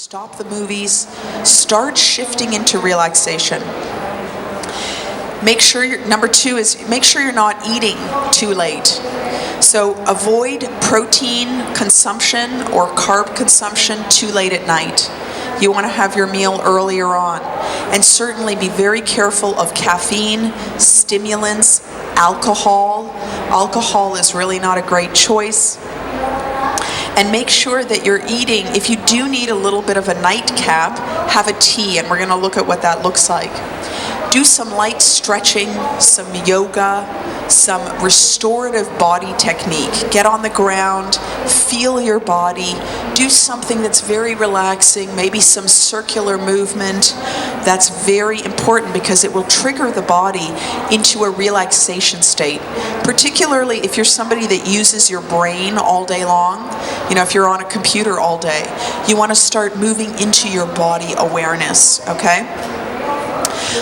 stop the movies, start shifting into relaxation. Number 2 is make sure you're not eating too late. So avoid protein consumption or carb consumption too late at night. You want to have your meal earlier on. And certainly be very careful of caffeine, stimulants, alcohol. Alcohol is really not a great choice. And make sure that you're eating, if you do need a little bit of a nightcap, have a tea, and we're going to look at what that looks like. Do some light stretching, some yoga, some restorative body technique. Get on the ground, feel your body, do something that's very relaxing, maybe some circular movement. That's very important because it will trigger the body into a relaxation state. Particularly if you're somebody that uses your brain all day long, if you're on a computer all day, you want to start moving into your body awareness, okay?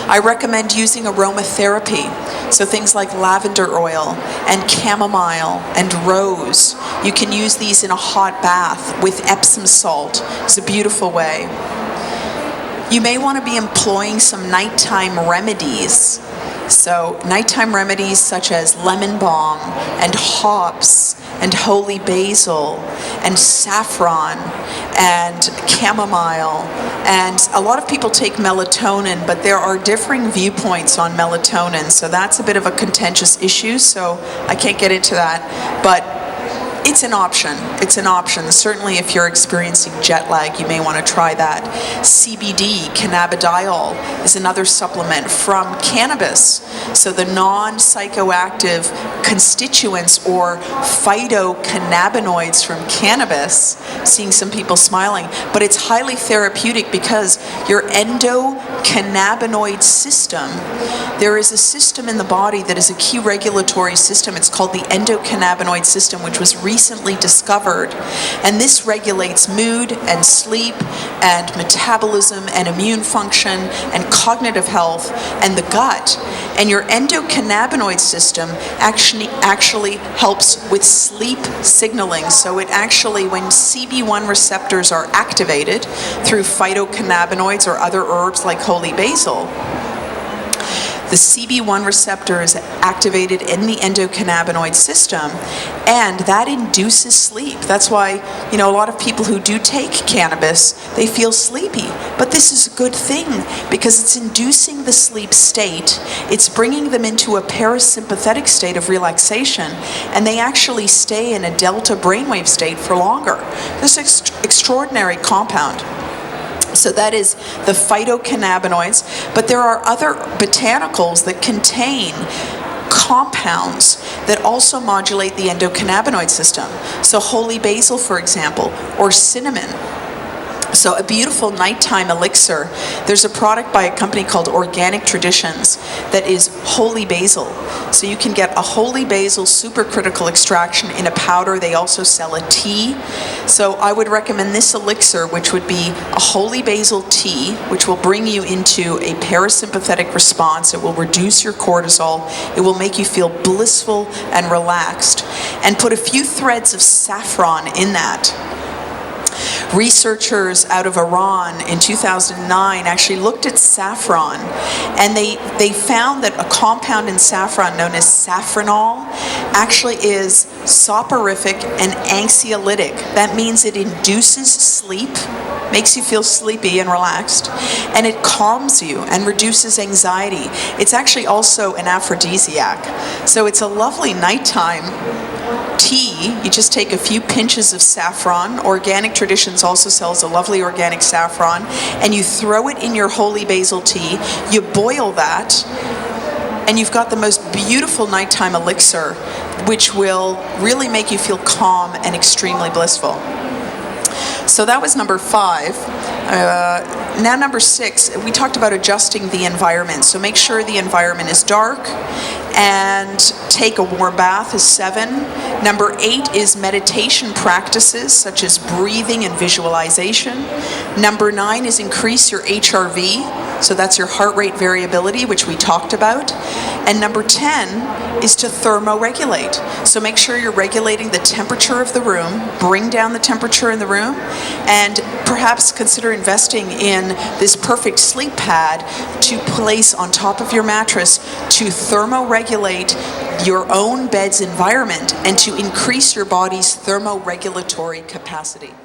I recommend using aromatherapy, so things like lavender oil and chamomile and rose. You can use these in a hot bath with Epsom salt. It's a beautiful way. You may want to be employing some nighttime remedies. So nighttime remedies such as lemon balm and hops and holy basil and saffron and chamomile. And a lot of people take melatonin, but there are differing viewpoints on melatonin, so that's a bit of a contentious issue, so I can't get into that. But it's an option. It's an option. Certainly if you're experiencing jet lag, you may want to try that. CBD, cannabidiol, is another supplement from cannabis. So the non-psychoactive constituents or phytocannabinoids from cannabis, seeing some people smiling, but it's highly therapeutic because your endocannabinoid system, there is a system in the body that is a key regulatory system. It's called the endocannabinoid system, which was recently discovered, and this regulates mood and sleep and metabolism and immune function and cognitive health and the gut. And your endocannabinoid system actually helps with sleep signaling. So it actually, when CB1 receptors are activated through phytocannabinoids or other herbs like holy basil, the CB1 receptor is activated in the endocannabinoid system, and that induces sleep. That's why, a lot of people who do take cannabis, they feel sleepy. But this is a good thing because it's inducing the sleep state. It's bringing them into a parasympathetic state of relaxation, and they actually stay in a delta brainwave state for longer. This is an extraordinary compound. So that is the phytocannabinoids, but there are other botanicals that contain compounds that also modulate the endocannabinoid system. So holy basil, for example, or cinnamon. So a beautiful nighttime elixir. There's a product by a company called Organic Traditions that is holy basil. So you can get a holy basil supercritical extraction in a powder. They also sell a tea. So I would recommend this elixir, which would be a holy basil tea, which will bring you into a parasympathetic response. It will reduce your cortisol. It will make you feel blissful and relaxed. And put a few threads of saffron in that. Researchers out of Iran in 2009 actually looked at saffron, and they found that a compound in saffron known as safranol actually is soporific and anxiolytic. That means it induces sleep, makes you feel sleepy and relaxed, and it calms you and reduces anxiety. It's actually also an aphrodisiac. So it's a lovely nighttime tea. You just take a few pinches of saffron. Organic Traditions also sells a lovely organic saffron, and you throw it in your holy basil tea. You boil that, and you've got the most beautiful nighttime elixir, which will really make you feel calm and extremely blissful. So that was number 5. Now number 6, we talked about adjusting the environment. So make sure the environment is dark, and take a warm bath is 7. Number 8 is meditation practices such as breathing and visualization. Number 9 is increase your HRV. So that's your heart rate variability, which we talked about. And number 10 is to thermoregulate. So make sure you're regulating the temperature of the room, bring down the temperature in the room, and perhaps consider investing in this perfect sleep pad to place on top of your mattress to thermoregulate your own bed's environment and to increase your body's thermoregulatory capacity.